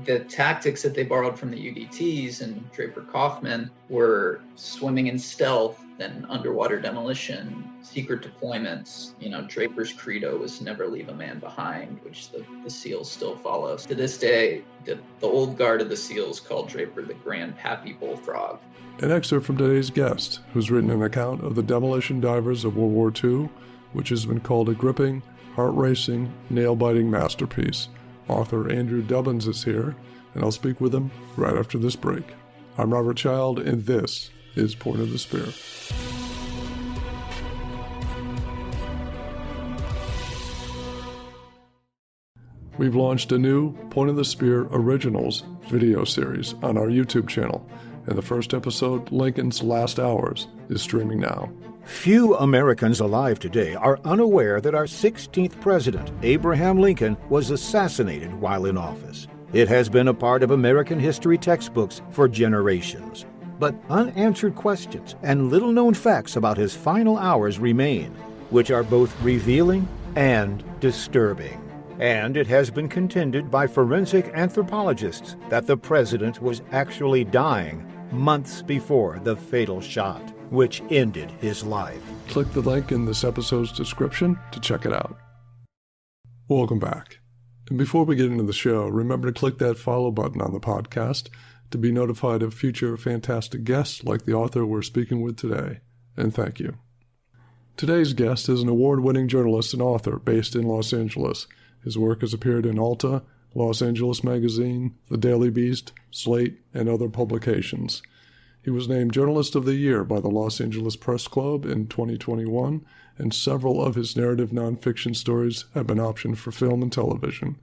the tactics that they borrowed from the UDTs and Draper Kaufman were swimming in stealth, then underwater demolition, secret deployments. Draper's credo was never leave a man behind, which the SEALs still follow. To this day, the old guard of the SEALs called Draper the Grand Pappy Bullfrog. An excerpt from today's guest, who's written an account of the demolition divers of World War II, which has been called a gripping, heart-racing, nail-biting masterpiece. Author Andrew Dubbins is here, and I'll speak with him right after this break. I'm Robert Child, and this is Point of the Spear. We've launched a new Point of the Spear Originals video series on our YouTube channel, and the first episode, Lincoln's Last Hours, is streaming now. Few Americans alive today are unaware that our 16th president, Abraham Lincoln, was assassinated while in office. It has been a part of American history textbooks for generations. But unanswered questions and little-known facts about his final hours remain, which are both revealing and disturbing. And it has been contended by forensic anthropologists that the president was actually dying months before the fatal shot, which ended his life. Click the link in this episode's description to check it out. Welcome back. And before we get into the show, remember to click that follow button on the podcast to be notified of future fantastic guests like the author we're speaking with today. And thank you. Today's guest is an award-winning journalist and author based in Los Angeles. His work has appeared in Alta, Los Angeles Magazine, the Daily Beast, Slate, and other publications. He was named Journalist of the Year by the Los Angeles Press Club in 2021, and several of his narrative nonfiction stories have been optioned for film and television.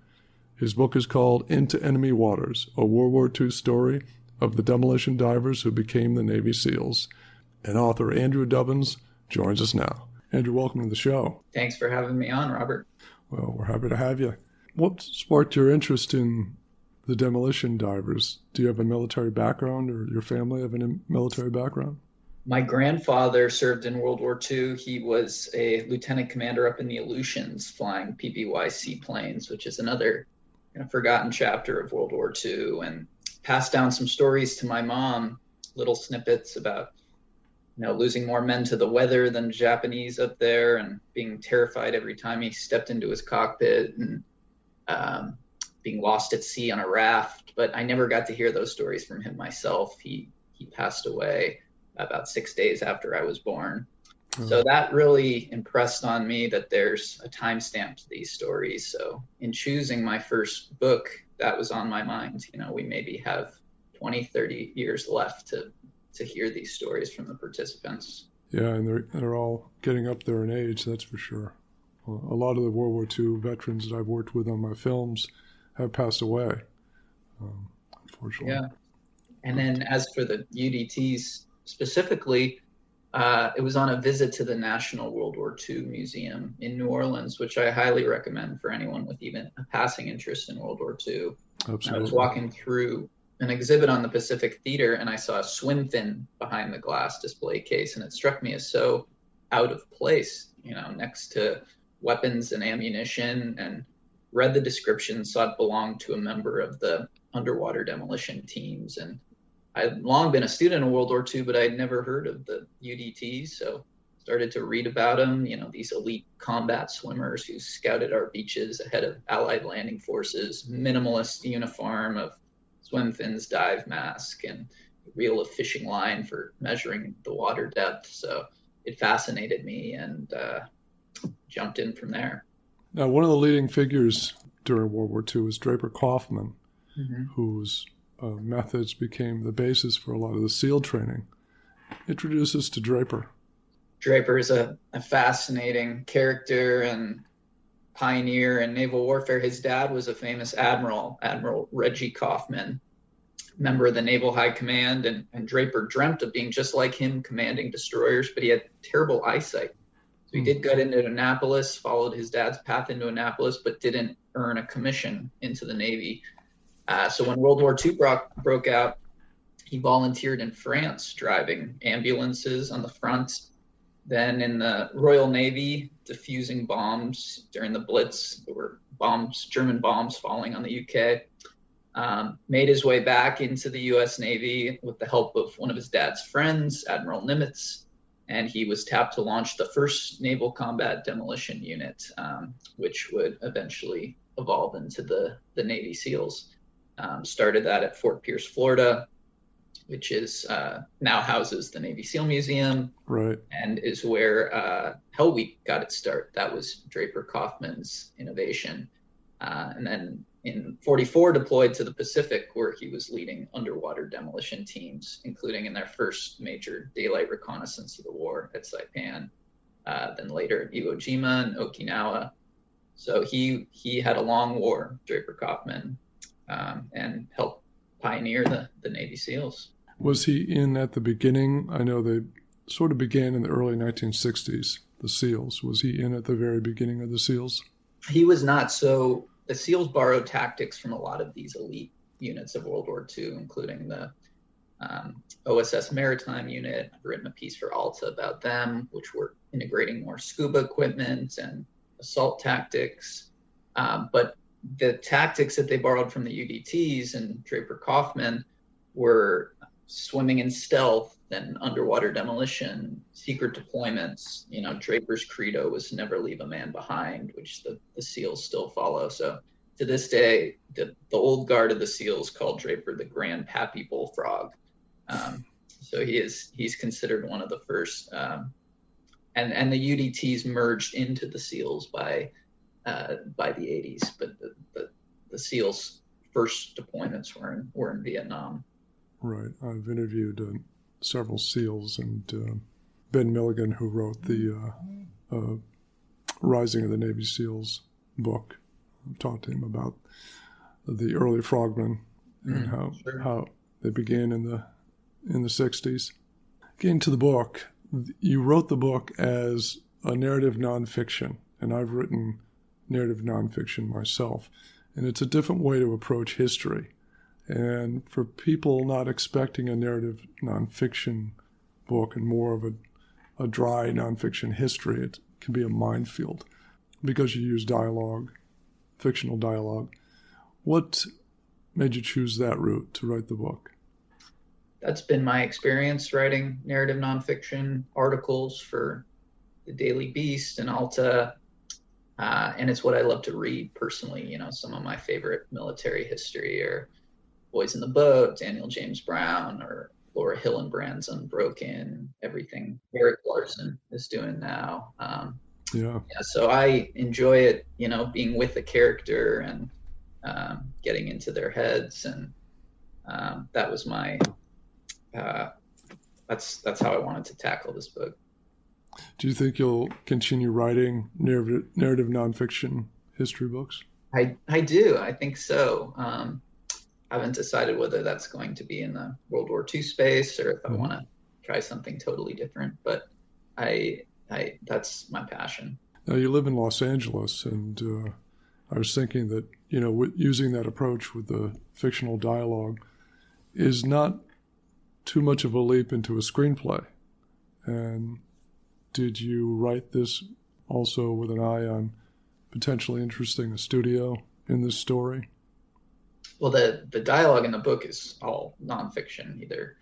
His book is called Into Enemy Waters, a World War II story of the demolition divers who became the Navy SEALs. And author Andrew Dubbins joins us now. Andrew, welcome to the show. Thanks for having me on, Robert. Well, we're happy to have you. What sparked your interest in the demolition divers? Do you have a military background, or your family have a military background? My grandfather served in World War II. He was a lieutenant commander up in the Aleutians flying PBY seaplanes, which is another forgotten chapter of World War II, and passed down some stories to my mom, little snippets about losing more men to the weather than Japanese up there, and being terrified every time he stepped into his cockpit, and being lost at sea on a raft. But I never got to hear those stories from him myself. He passed away about 6 days after I was born. Oh. So that really impressed on me that there's a timestamp to these stories. So in choosing my first book, that was on my mind. We maybe have 20, 30 years left to hear these stories from the participants. Yeah, and they're all getting up there in age, that's for sure. A lot of the World War II veterans that I've worked with on my films have passed away, unfortunately. Yeah. And then as for the UDTs specifically, it was on a visit to the National World War II Museum in New Orleans, which I highly recommend for anyone with even a passing interest in World War II. Absolutely. I was walking through an exhibit on the Pacific Theater, and I saw a swim fin behind the glass display case, and it struck me as so out of place, next to weapons and ammunition, and read the description, saw it belonged to a member of the underwater demolition teams. And I'd long been a student of World War II, but I'd never heard of the UDTs, so started to read about them, these elite combat swimmers who scouted our beaches ahead of Allied landing forces, minimalist uniform of swim fins, dive mask, and reel of fishing line for measuring the water depth. So it fascinated me, and jumped in from there. Now, one of the leading figures during World War II was Draper Kaufman, whose methods became the basis for a lot of the SEAL training. Introduce us to Draper. Draper is a fascinating character and pioneer in naval warfare. His dad was a famous admiral, Admiral Reggie Kaufman, member of the Naval High Command, and Draper dreamt of being just like him, commanding destroyers, but he had terrible eyesight. So he did get into Annapolis, followed his dad's path into Annapolis, but didn't earn a commission into the Navy. So when World War II broke out, he volunteered in France, driving ambulances on the front. Then in the Royal Navy, defusing bombs during the Blitz. There were German bombs falling on the UK. made his way back into the U.S. Navy with the help of one of his dad's friends, Admiral Nimitz, and he was tapped to launch the first Naval Combat Demolition Unit, which would eventually evolve into the Navy SEALs. Started that at Fort Pierce, Florida, which is now houses the Navy SEAL Museum, right, and is where Hell Week got its start. That was Draper Kaufman's innovation. And then in 44 deployed to the Pacific, where he was leading underwater demolition teams, including in their first major daylight reconnaissance of the war at Saipan, then later at Iwo Jima and Okinawa. So he had a long war, Draper Kaufman, and helped pioneer the Navy SEALs. Was he in at the beginning? I know they sort of began in the early 1960s, the SEALs. Was he in at the very beginning of the SEALs? He was not. So the SEALs borrowed tactics from a lot of these elite units of World War II, including the OSS Maritime Unit. I've written a piece for Alta about them, which were integrating more scuba equipment and assault tactics. But the tactics that they borrowed from the UDTs and Draper Kaufman were swimming in stealth and underwater demolition, secret deployments. You know, Draper's credo was never leave a man behind, which the SEALs still follow. So to this day, the old guard of the SEALs called Draper the Grand Pappy Bullfrog. So he's considered one of the first. And the UDTs merged into the SEALs by the 80s, but the SEALs' first deployments were in Vietnam. Right. I've interviewed several SEALs, and Ben Milligan, who wrote the Rising of the Navy SEALs book, talked to him about the early frogmen and how they began in the 60s. Getting to the book, you wrote the book as a narrative nonfiction, and I've written narrative nonfiction myself, and it's a different way to approach history. And for people not expecting a narrative nonfiction book and more of a dry nonfiction history, it can be a minefield because you use dialogue, fictional dialogue. What made you choose that route to write the book? That's been my experience writing narrative nonfiction articles for the Daily Beast and Alta. And it's what I love to read personally. You know, some of my favorite military history are Boys in the Boat, Daniel James Brown, or Laura Hillenbrand's Unbroken, everything Eric Larson is doing now. So I enjoy it, you know, being with the character and getting into their heads. And that was my, that's how I wanted to tackle this book. Do you think you'll continue writing narrative nonfiction history books? I do. I think so. I haven't decided whether that's going to be in the World War II space or if I want to try something totally different. But I that's my passion. Now, you live in Los Angeles, and I was thinking that, you know, using that approach with the fictional dialogue is not too much of a leap into a screenplay. And did you write this also with an eye on potentially interesting a studio in this story? Well, the dialogue in the book is all nonfiction, either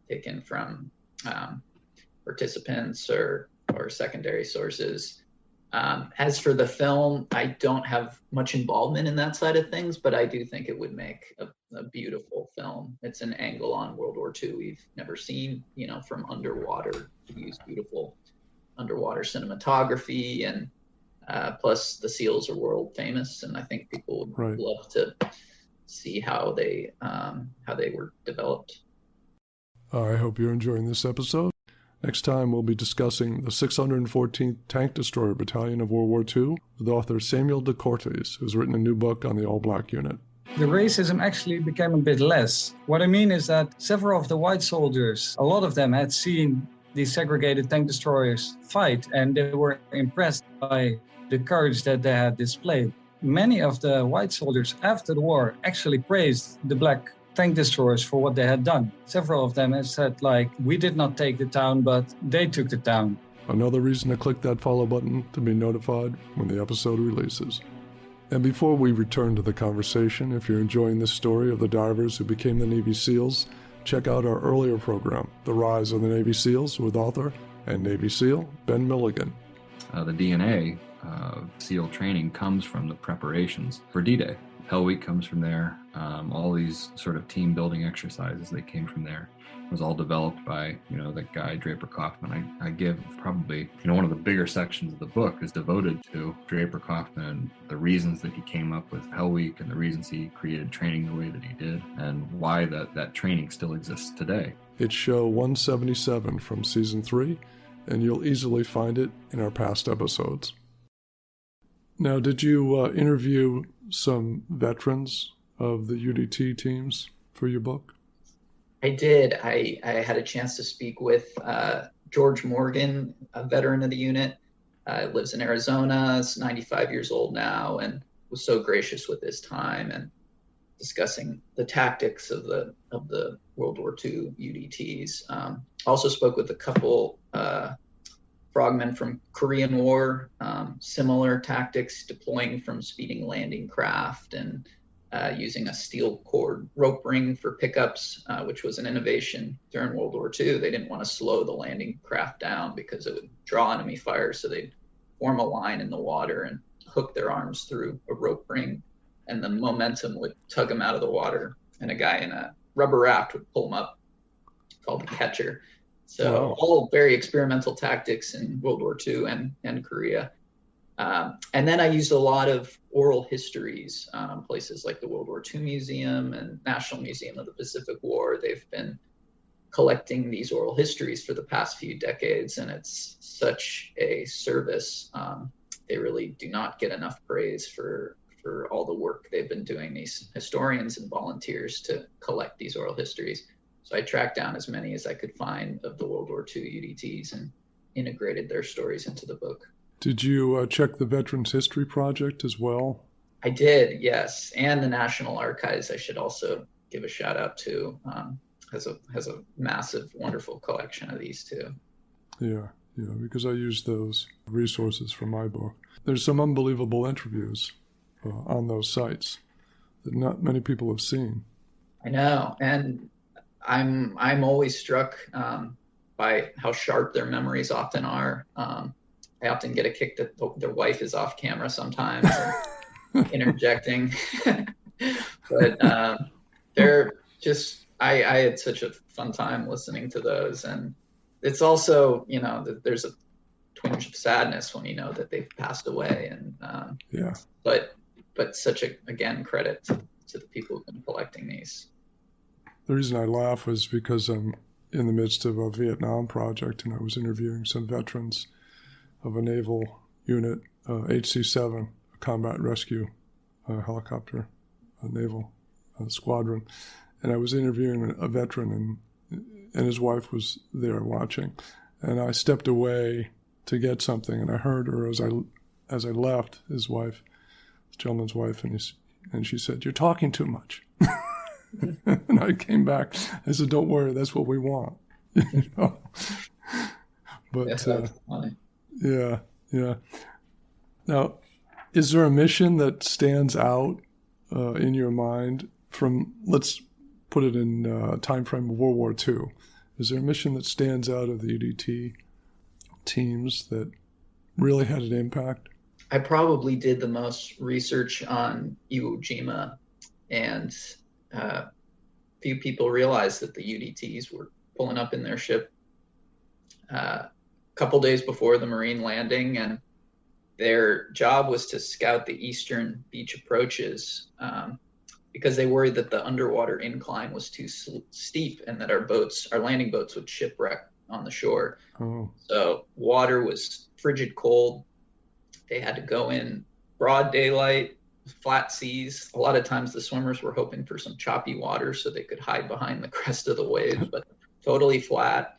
taken from participants or secondary sources. As for the film, I don't have much involvement in that side of things, but I do think it would make a beautiful film. It's an angle on World War II we've never seen, you know, from underwater. We use beautiful underwater cinematography, and plus the SEALs are world famous, and I think people would love to see how they were developed. I hope you're enjoying this episode. Next time, we'll be discussing the 614th Tank Destroyer Battalion of World War II with author Samuel de Cortes, who's written a new book on the All-Black Unit. The racism actually became a bit less. What I mean is that several of the white soldiers, a lot of them had seen these segregated tank destroyers fight, and they were impressed by the courage that they had displayed. Many of the white soldiers after the war actually praised the black tank destroyers for what they had done. Several of them have said, like, we did not take the town, but they took the town. Another reason to click that follow button to be notified when the episode releases. And before we return to the conversation, if you're enjoying this story of the divers who became the Navy SEALs, check out our earlier program, The Rise of the Navy SEALs, with author and Navy SEAL Ben Milligan. The DNA of SEAL training comes from the preparations for D-Day. Hell Week comes from there. All these sort of team building exercises, they came from there. It was all developed by, that guy, Draper Kaufman. I give probably, one of the bigger sections of the book is devoted to Draper Kaufman and the reasons that he came up with Hell Week and the reasons he created training the way that he did and why that training still exists today. It's show 177 from season 3, and you'll easily find it in our past episodes. Now, did you interview some veterans of the UDT teams for your book? I did. I had a chance to speak with George Morgan, a veteran of the unit. Lives in Arizona, is 95 years old now, and was so gracious with his time and discussing the tactics of the World War II UDTs. Also spoke with a couple frogmen from Korean War, similar tactics, deploying from speeding landing craft and using a steel cord rope ring for pickups, which was an innovation during World War II. They didn't want to slow the landing craft down because it would draw enemy fire, so they'd form a line in the water and hook their arms through a rope ring, and the momentum would tug them out of the water, and a guy in a rubber raft would pull them up, called the catcher. So wow. All very experimental tactics in World War II and Korea. And then I used a lot of oral histories, places like the World War II Museum and National Museum of the Pacific War. They've been collecting these oral histories for the past few decades, and it's such a service. They really do not get enough praise for all the work they've been doing, these historians and volunteers, to collect these oral histories. So I tracked down as many as I could find of the World War II UDTs and integrated their stories into the book. Did you check the Veterans History Project as well? I did, yes. And the National Archives, I should also give a shout out to, has a massive, wonderful collection of these too. Yeah, because I used those resources for my book. There's some unbelievable interviews on those sites that not many people have seen. I know, and I'm always struck by how sharp their memories often are. I often get a kick that their wife is off camera sometimes and interjecting. But they're just, I had such a fun time listening to those. And it's also, there's a twinge of sadness when you know that they've passed away. And but such again, credit to the people who've been collecting these. The reason I laugh was because I'm in the midst of a Vietnam project, and I was interviewing some veterans of a naval unit, HC-7, a combat rescue helicopter, a naval squadron. And I was interviewing a veteran, and his wife was there watching. And I stepped away to get something, and I heard her as I left, his wife, this gentleman's wife, and she said, "You're talking too much." And I came back. I said, "Don't worry, that's what we want." But that's funny. Yeah. Now, is there a mission that stands out in your mind from, let's put it in time frame of World War II? Is there a mission that stands out of the UDT teams that really had an impact? I probably did the most research on Iwo Jima, and few people realized that the UDTs were pulling up in their ship couple days before the Marine landing, and their job was to scout the eastern beach approaches because they worried that the underwater incline was too steep and that our landing boats would shipwreck on the shore. Oh. So water was frigid cold. They had to go in broad daylight, flat seas. A lot of times the swimmers were hoping for some choppy water so they could hide behind the crest of the waves, but totally flat.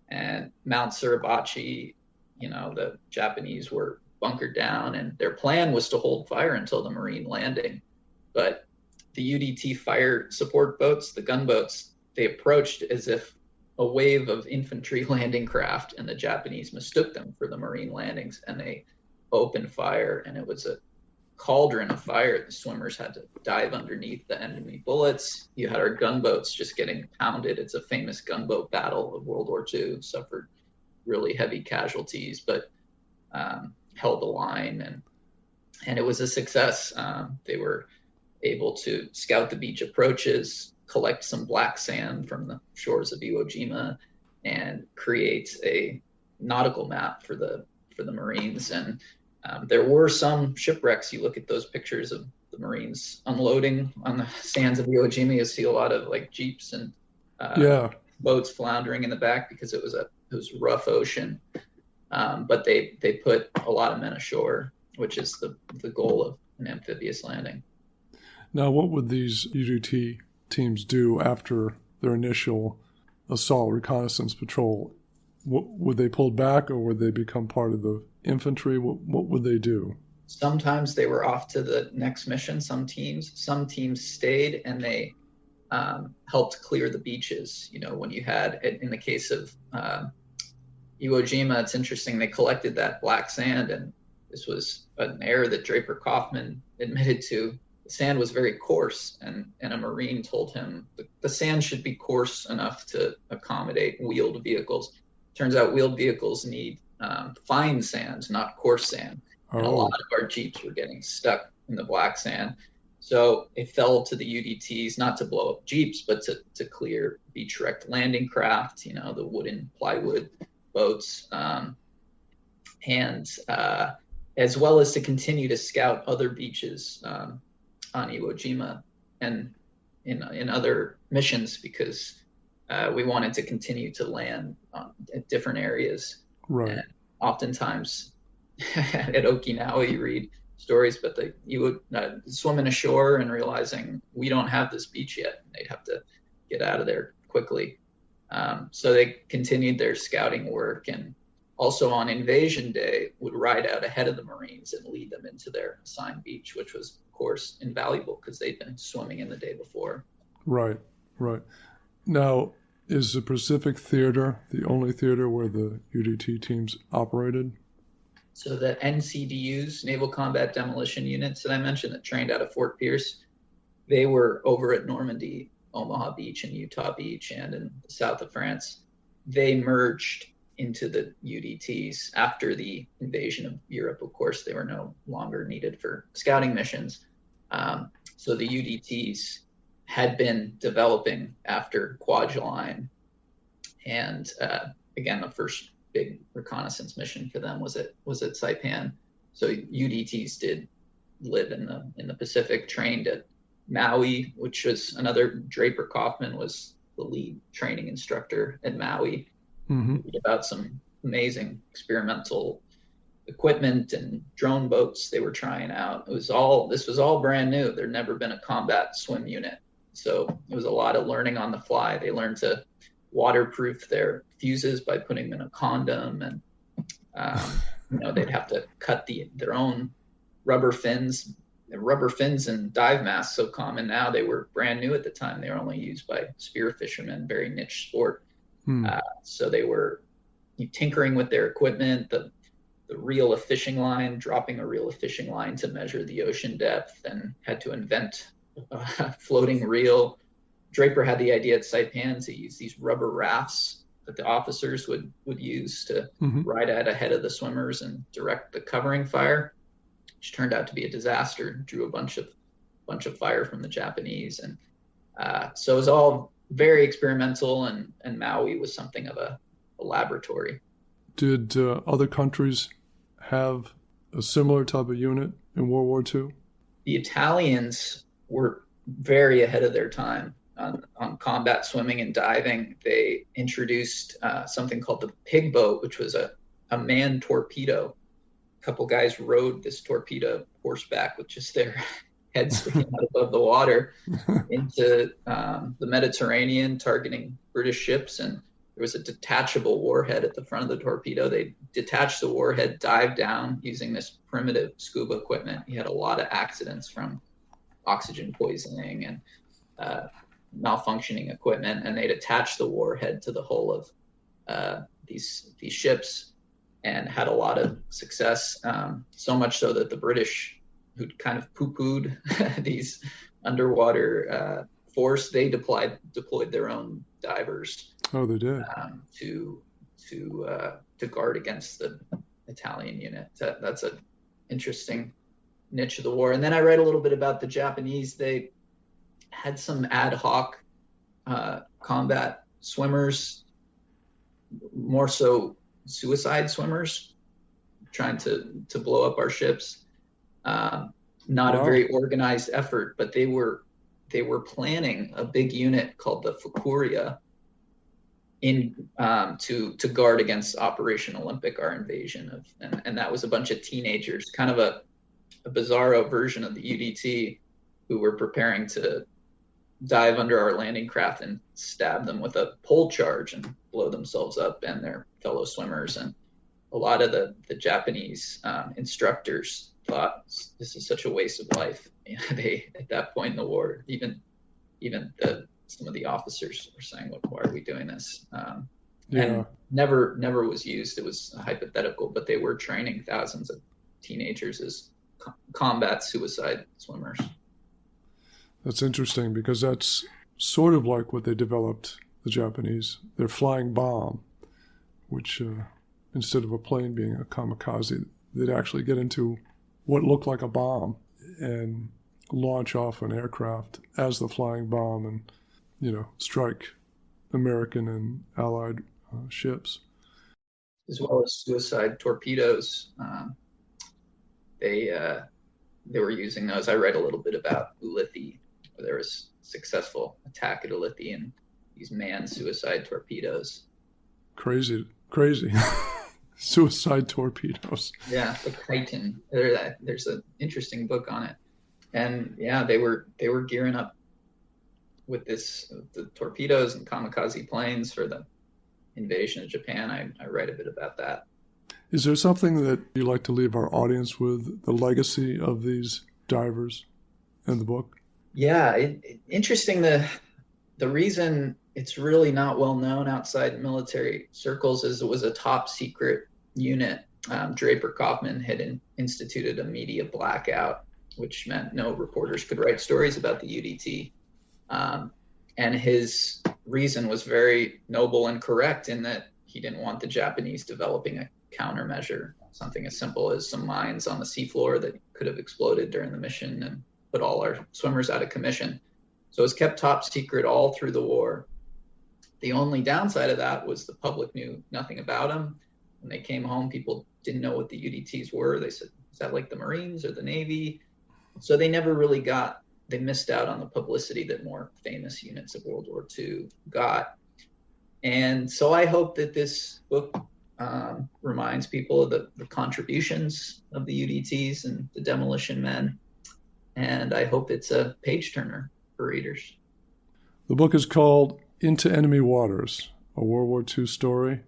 And Mount Suribachi, the Japanese were bunkered down, and their plan was to hold fire until the Marine landing. But the UDT fire support boats, the gunboats, they approached as if a wave of infantry landing craft, and the Japanese mistook them for the Marine landings, and they opened fire, and it was a cauldron of fire. The swimmers had to dive underneath the enemy bullets. You had our gunboats just getting pounded. It's a famous gunboat battle of World War II, suffered really heavy casualties, but held the line, and it was a success. They were able to scout the beach approaches, collect some black sand from the shores of Iwo Jima, and create a nautical map for the Marines. And there were some shipwrecks. You look at those pictures of the Marines unloading on the sands of Iwo Jima, you see a lot of like jeeps and boats floundering in the back because it was rough ocean. But they put a lot of men ashore, which is the goal of an amphibious landing. Now, what would these UDT teams do after their initial assault reconnaissance patrol? Would they pull back, or would they become part of the infantry? What would they do? Sometimes they were off to the next mission. Some teams stayed, and they helped clear the beaches. You know, when you had, in the case of Iwo Jima, it's interesting, they collected that black sand, and this was an error that Draper Kaufman admitted to. The sand was very coarse, and a Marine told him the sand should be coarse enough to accommodate wheeled vehicles. Turns out wheeled vehicles need fine sand, not coarse sand. And a lot of our Jeeps were getting stuck in the black sand. So it fell to the UDTs, not to blow up Jeeps, but to clear beach-wrecked landing craft, you know, the wooden plywood boats, and as well as to continue to scout other beaches on Iwo Jima and in other missions, because we wanted to continue to land at different areas. Right. And oftentimes at Okinawa, you read stories, but you would swimming ashore and realizing we don't have this beach yet. They'd have to get out of there quickly. So they continued their scouting work, and also on invasion day would ride out ahead of the Marines and lead them into their assigned beach, which was, of course, invaluable because they'd been swimming in the day before. Right. Now, is the Pacific Theater the only theater where the UDT teams operated? So the NCDUs, Naval Combat Demolition Units, that I mentioned that trained out of Fort Pierce, they were over at Normandy, Omaha Beach, and Utah Beach, and in the south of France. They merged into the UDTs after the invasion of Europe. Of course, they were no longer needed for scouting missions. So the UDTs had been developing after Kwajalein. And again, the first big reconnaissance mission for them was at Saipan. So UDTs did live in the Pacific, trained at Maui, which was another. Draper Kaufman was the lead training instructor at Maui. Mm-hmm. About some amazing experimental equipment and drone boats they were trying out. This was all brand new. There'd never been a combat swim unit. So it was a lot of learning on the fly. They learned to waterproof their fuses by putting them in a condom, and they'd have to cut their own rubber fins. Rubber fins and dive masks, so common now, they were brand new at the time. They were only used by spear fishermen, very niche sport. So they were tinkering with their equipment, the reel of fishing line, dropping a reel of fishing line to measure the ocean depth, and had to invent a floating reel. Draper had the idea at Saipan to use these rubber rafts that the officers would use to ride out ahead of the swimmers and direct the covering fire, which turned out to be a disaster, drew a bunch of fire from the Japanese. And so it was all very experimental, and Maui was something of a laboratory. Did other countries have a similar type of unit in World War II? The Italians were very ahead of their time on combat swimming and diving. They introduced something called the pig boat, which was a manned torpedo. A couple guys rowed this torpedo horseback with just their heads sticking out above the water into the Mediterranean, targeting British ships. And there was a detachable warhead at the front of the torpedo. They detached the warhead, dived down using this primitive scuba equipment. You had a lot of accidents from oxygen poisoning and malfunctioning equipment, and they'd attach the warhead to the hull of these ships, and had a lot of success. So much so that the British who'd kind of poo-pooed these underwater force, they deployed their own divers. Oh, they did. To guard against the Italian unit. That's an interesting niche of the war. And then I read a little bit about the Japanese. They had some ad hoc combat swimmers, more so suicide swimmers, trying to blow up our ships. Not a very organized effort, but they were planning a big unit called the Fukuria to guard against Operation Olympic, our invasion of, and that was a bunch of teenagers, kind of a bizarro version of the UDT, who were preparing to dive under our landing craft and stab them with a pole charge and blow themselves up and their fellow swimmers. And a lot of the Japanese instructors thought this is such a waste of life. They, at that point in the war, even some of the officers were saying, why are we doing this? And never was used. It was hypothetical, but they were training thousands of teenagers as combat suicide swimmers. That's interesting, because that's sort of like what they developed, the Japanese, their flying bomb, which instead of a plane being a kamikaze, they'd actually get into what looked like a bomb and launch off an aircraft as the flying bomb and, strike American and Allied ships. As well as suicide torpedoes. They were using those. I read a little bit about Ulithi, where there was a successful attack at Ulithi and these manned suicide torpedoes. Crazy. Suicide torpedoes. Yeah, the Titan. There's an interesting book on it. And yeah, they were gearing up with the torpedoes and kamikaze planes for the invasion of Japan. I read a bit about that. Is there something that you'd like to leave our audience with, the legacy of these divers in the book? Yeah, interesting. The reason it's really not well known outside military circles is it was a top secret unit. Draper Kaufman had instituted a media blackout, which meant no reporters could write stories about the UDT. And his reason was very noble and correct in that he didn't want the Japanese developing a countermeasure, something as simple as some mines on the seafloor that could have exploded during the mission and put all our swimmers out of commission. So it was kept top secret all through the war. The only downside of that was the public knew nothing about them. When they came home, people didn't know what the UDTs were. They said, is that like the Marines or the Navy? So they missed out on the publicity that more famous units of World War II got. And so I hope that this book reminds people of the contributions of the UDTs and the demolition men. And I hope it's a page turner for readers. The book is called Into Enemy Waters, a World War II story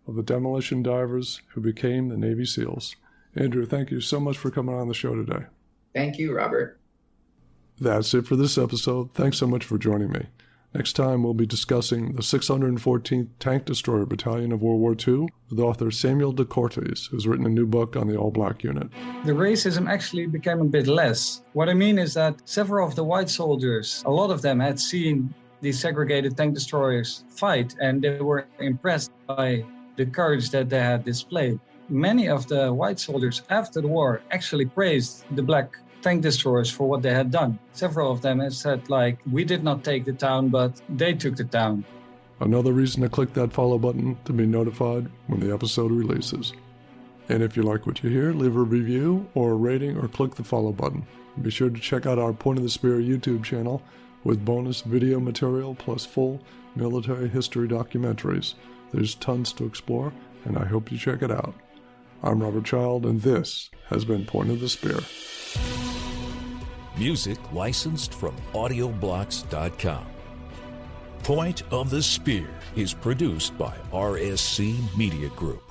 of the demolition divers who became the Navy SEALs. Andrew, thank you so much for coming on the show today. Thank you, Robert. That's it for this episode. Thanks so much for joining me. Next time, we'll be discussing the 614th Tank Destroyer Battalion of World War II with author Samuel de Cortes, who's written a new book on the All-Black Unit. The racism actually became a bit less. What I mean is that several of the white soldiers, a lot of them had seen these segregated tank destroyers fight, and they were impressed by the courage that they had displayed. Many of the white soldiers after the war actually praised the black tank destroyers for what they had done. Several of them have said, we did not take the town, but they took the town. Another reason to click that follow button to be notified when the episode releases. And if you like what you hear, leave a review or a rating or click the follow button. Be sure to check out our Point of the Spear YouTube channel with bonus video material plus full military history documentaries. There's tons to explore, and I hope you check it out. I'm Robert Child, and this has been Point of the Spear. Music licensed from audioblocks.com. Point of the Spear is produced by RSC Media Group.